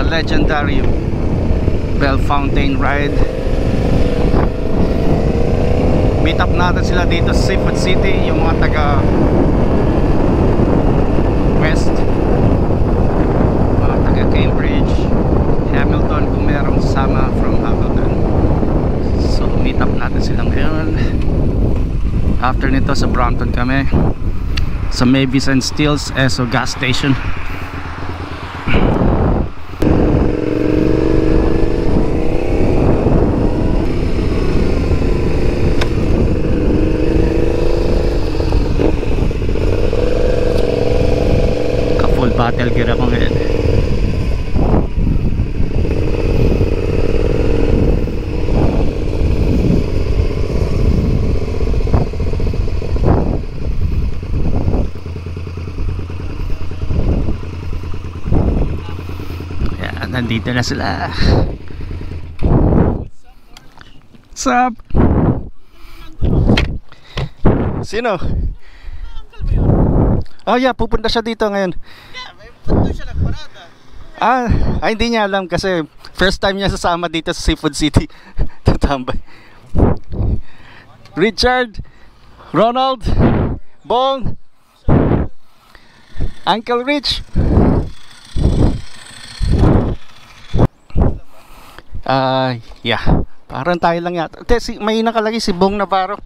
legendary Bell Fountain ride. Meet up natin sila dito sa Seafood City, yung mga taga West, mga taga Cambridge, Hamilton, kung merong sama from Hamilton. So meet up natin sila ngayon. After nito sa Brampton kami, sa Mavis and Steels Esso gas station. Ka-full battle gear ako ngayon. Nandito na sila. What's up? Sino? Oh yeah, pupunta siya dito ngayon. Hindi niya alam kasi first time niya sasama dito sa Seafood City. Tatambay. Richard, Ronald, Bong, Uncle Rich. Yeah. Parang tayo lang yata. May nakalagay si Bong Navarro.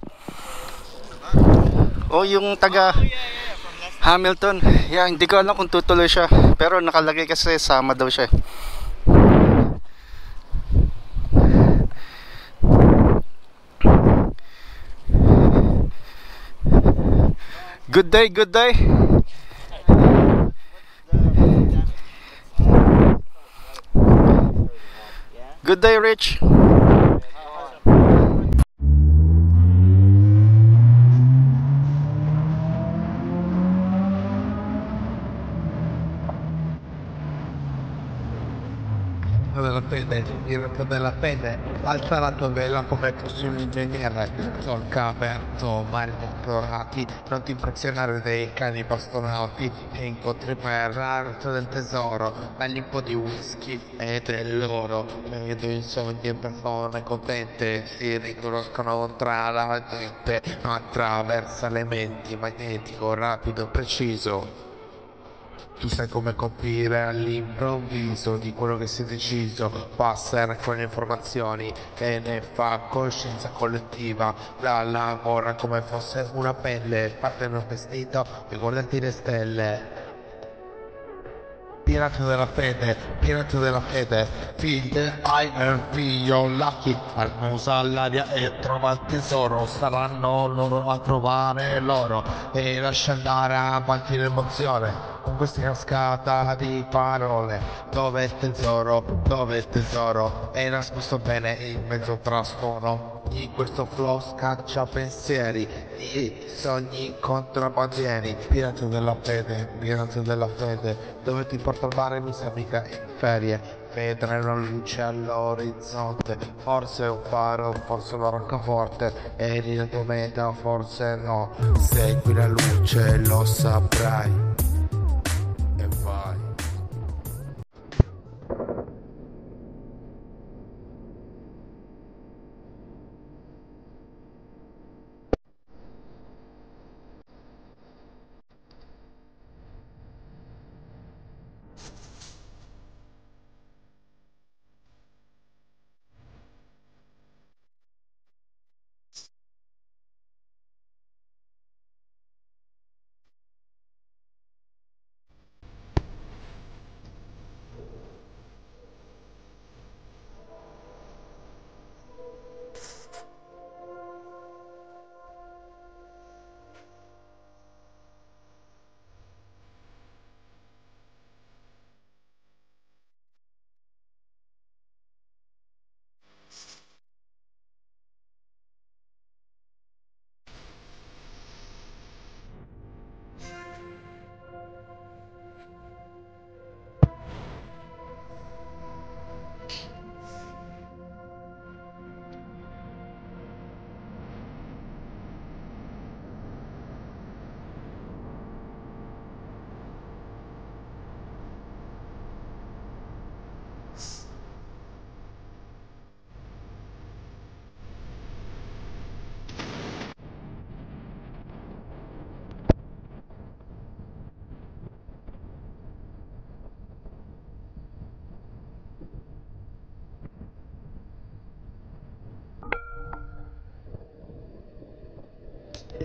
O yung taga Hamilton. Yeah, hindi ko alam kung tutuloy siya, pero nakalagay kasi sama daw siya. Good day, good day. Good day, Rich. Della fede, diretto della fede, alza la tua vela come fossi un ingegnere, solca aperto, mari esplorati, non ti impressionare dei cani bastonati e incontri per l'arte del tesoro, dagli un po' di whisky e dell'oro, vedo i sogni e persone contente, si riconoscono tra la gente, attraversa le menti, magnetico, rapido, preciso. Tu sai come colpire all'improvviso di quello che si è deciso, passa con le informazioni e ne fa coscienza collettiva, la lavora come fosse una pelle, parte nel vestito e guardati le stelle. Pirata della fede, figlio lucky, almusa all'aria e trova il tesoro, saranno loro a trovare l'oro e lascia andare avanti l'emozione. Con questa cascata di parole, dove è il tesoro, dove è il tesoro, è nascosto bene in mezzo trastorno. Di questo flow scaccia pensieri, di sogni contrabbandieri, pirata della fede, dove ti porta al mare mi sa mica in ferie, vedrai una luce all'orizzonte, forse un faro, forse una roccaforte, eri la tua meta, forse no, segui la luce, lo saprai. E vai.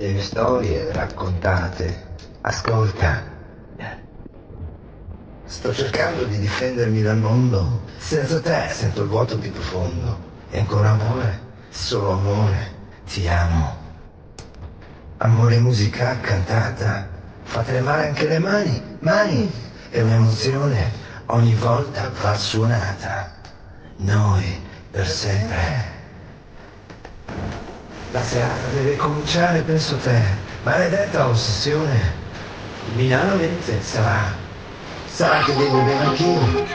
le mie storie raccontate. Ascolta. Sto cercando di difendermi dal mondo. Senza te sento il vuoto più profondo. E ancora amore, solo amore, ti amo. Amore, musica cantata, fa tremare anche le mani, è un'emozione, ogni volta va suonata. Noi, per sempre. La serata deve cominciare, penso te, maledetta ossessione. Finalmente sarà che devo bere anch'io.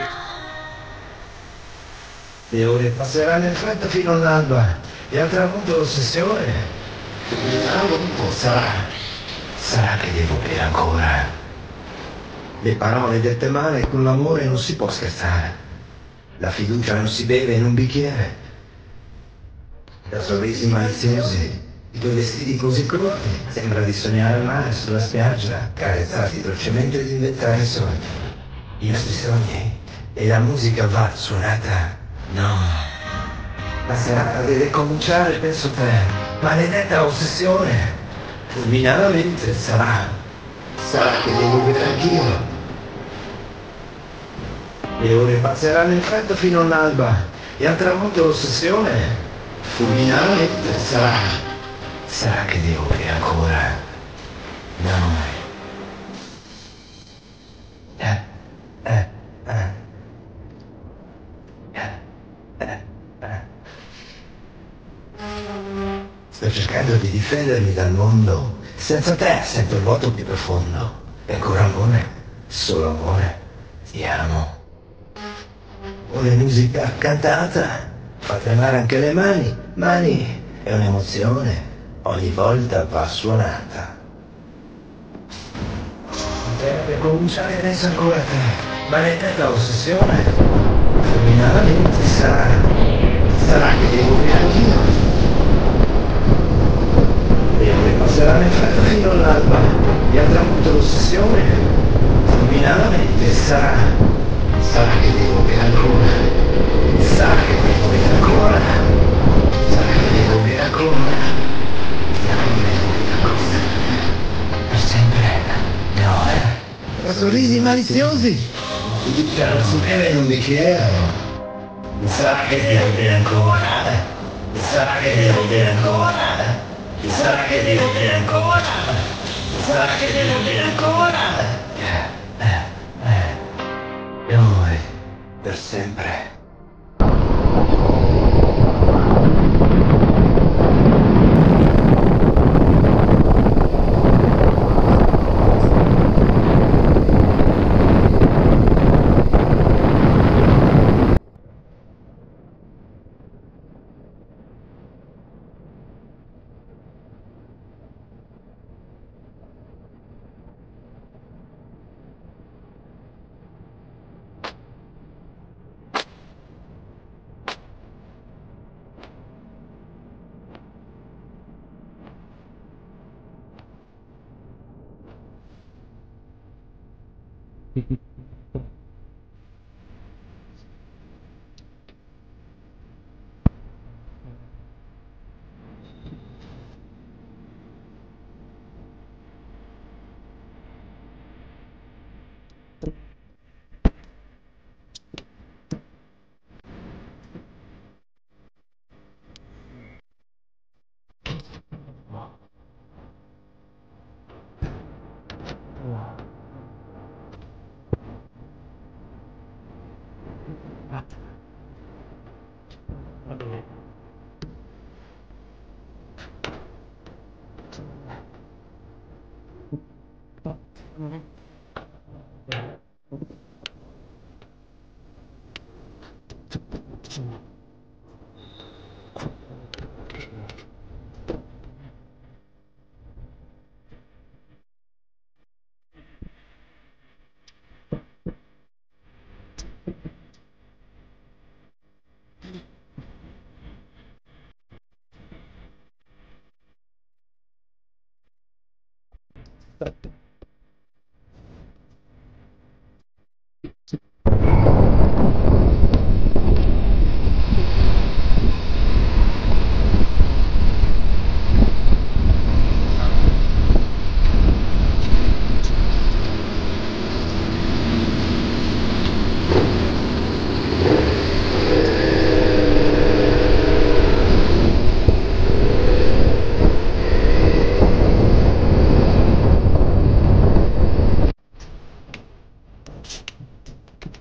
Le ore passeranno in fretta fino all'alba, e al tramonto l'ossessione. Finalmente sarà che devo bere ancora. Le parole dette male, con l'amore non si può scherzare. La fiducia non si beve in un bicchiere. Da sorrisi maliziosi, i tuoi vestiti così corti, sembra di sognare al mare sulla spiaggia, carezzati dolcemente e di inventare sogni. I nostri sogni, e la musica va suonata. No. La serata deve cominciare, penso te, maledetta ossessione. Fulminaramente sarà che devo bere anch'io. Le ore passeranno in fretta fino all'alba, e al tramonto l'ossessione. Fulminarmente sarà che devo bere ancora. No. Sto cercando di difendermi dal mondo. Senza te sento il vuoto più profondo. E ancora amore, solo amore, ti amo. Una musica cantata, fa tremare anche le mani, è un'emozione, ogni volta va suonata. Deve cominciare adesso ancora te, maledetta ossessione. Finalmente sarà che devo bere anch'io. Le ore passeranno in fretta fino all'alba, e al tramonto l'ossessione. Finalmente sarà che devo bere ancora. Sarà che devo bere ancora. Sarà che devo bere ancora. Sarà che devo bere ancora. Per sempre. No. Tra sorrisi maliziosi, non si beve in un bicchiere. Sarà che devo bere ancora. Sarà che devo bere ancora. Sarà che devo bere ancora. Sarà che devo bere ancora. Noi, per sempre.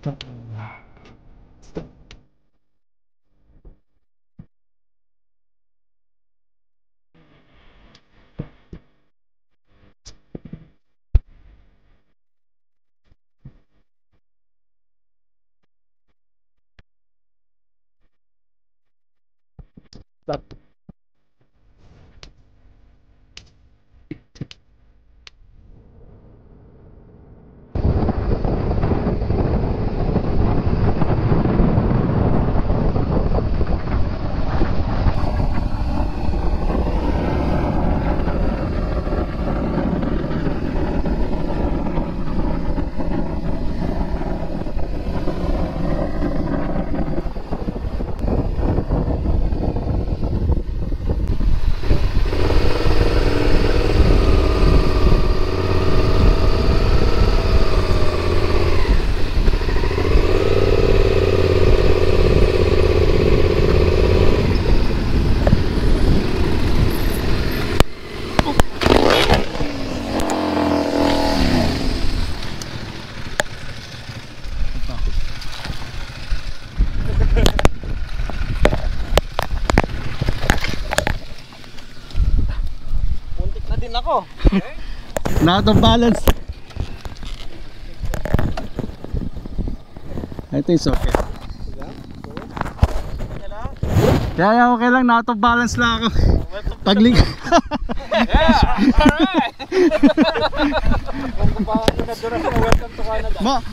Stop. Ako. Not of balance. I think it's okay. Yeah, okay lang. Not of balance lang ako. Pagling.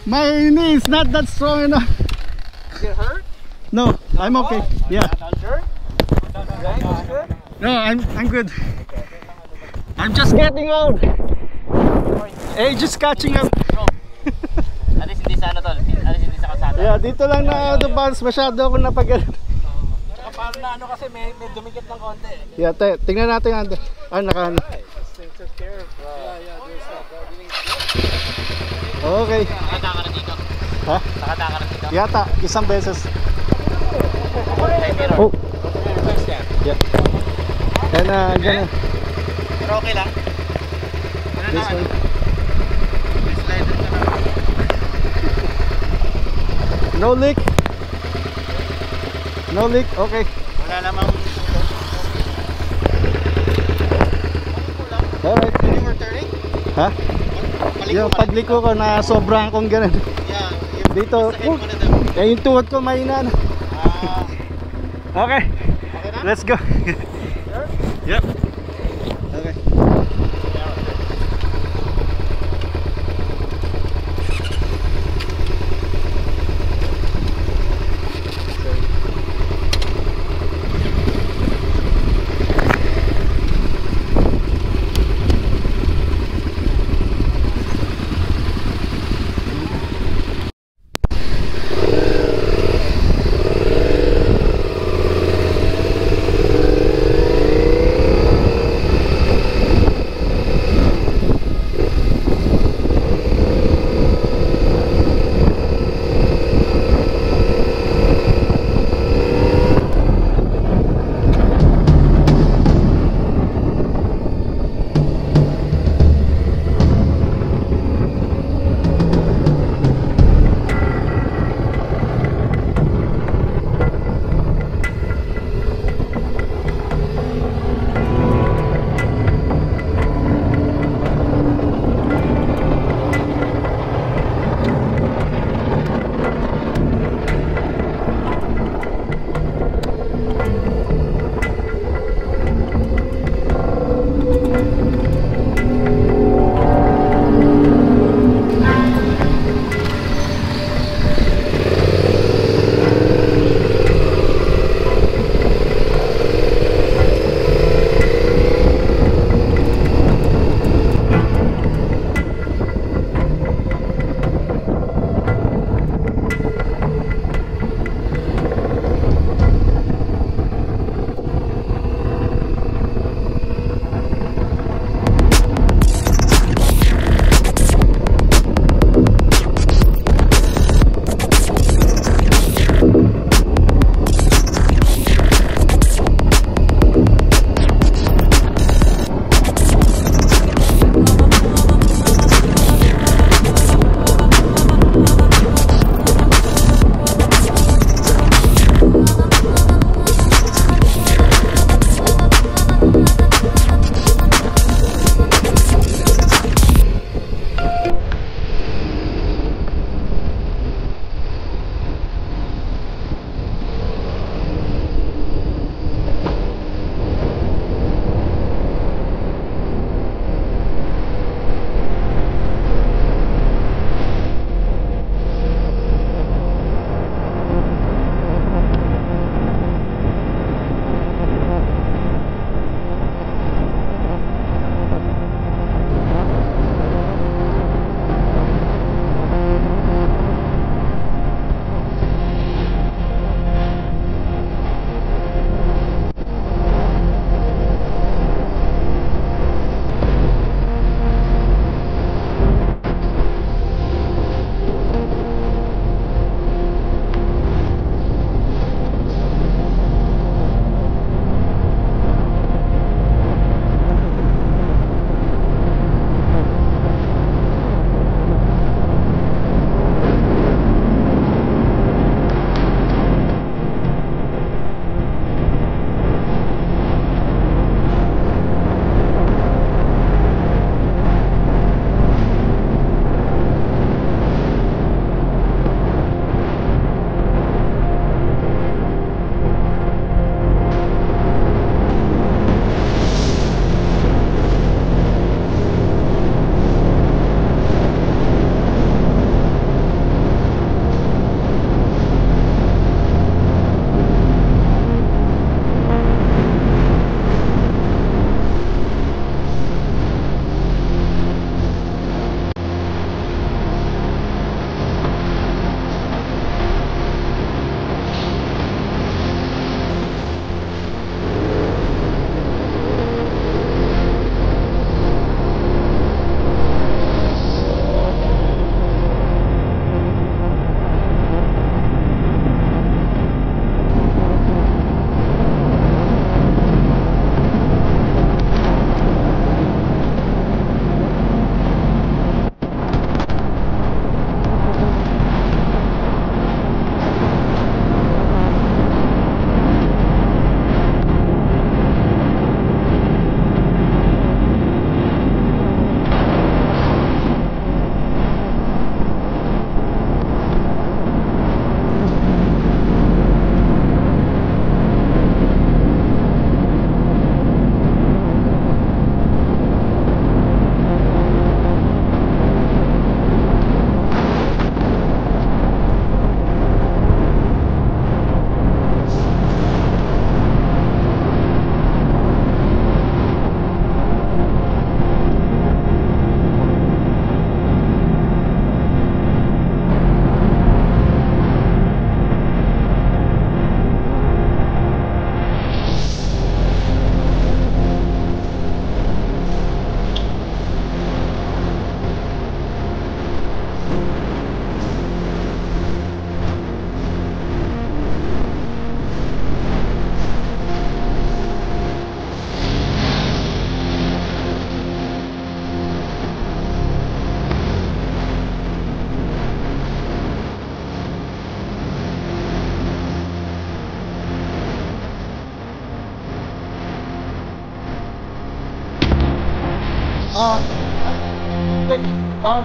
My knee is not that strong enough. You get hurt? No, I'm okay. Yeah. Sure? No, I'm good. I'm just getting old. Age is catching up. At least hindi sa ano tol. At least hindi sa kalsada. Yeah, dito lang na out of bounds. Masyado ako napag. Parang na ano kasi may dumikit ng konti. Yeah, tingnan natin ang nakaano. Okay. Nakata ka na dito. Ha? Nakata ka na dito. Yata, isang beses. Hey, mirror. Oh. Yeah. And gonna Pero okay lang. this one. No leak. No leak. Okay. Wala namang Alright. when you were turning? Ha? Yung pagliko ko na sobrang kong ganun. Yeah. Dito. Yung tuhod ko mahina na. Okay. Let's go. Yep. Okay.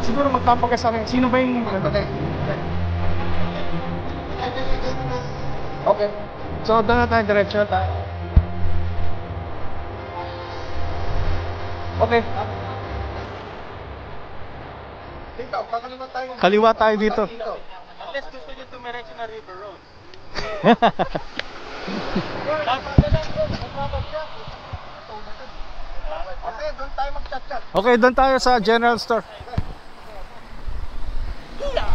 Siguro magpapagay sa akin. Sino ba yung... Okay. So, doon na tayo, diretso tayo. Okay. Kaliwa tayo dito. Unless gusto nyo tumiretso na River Road. Okay, doon tayo sa general store. Yeah.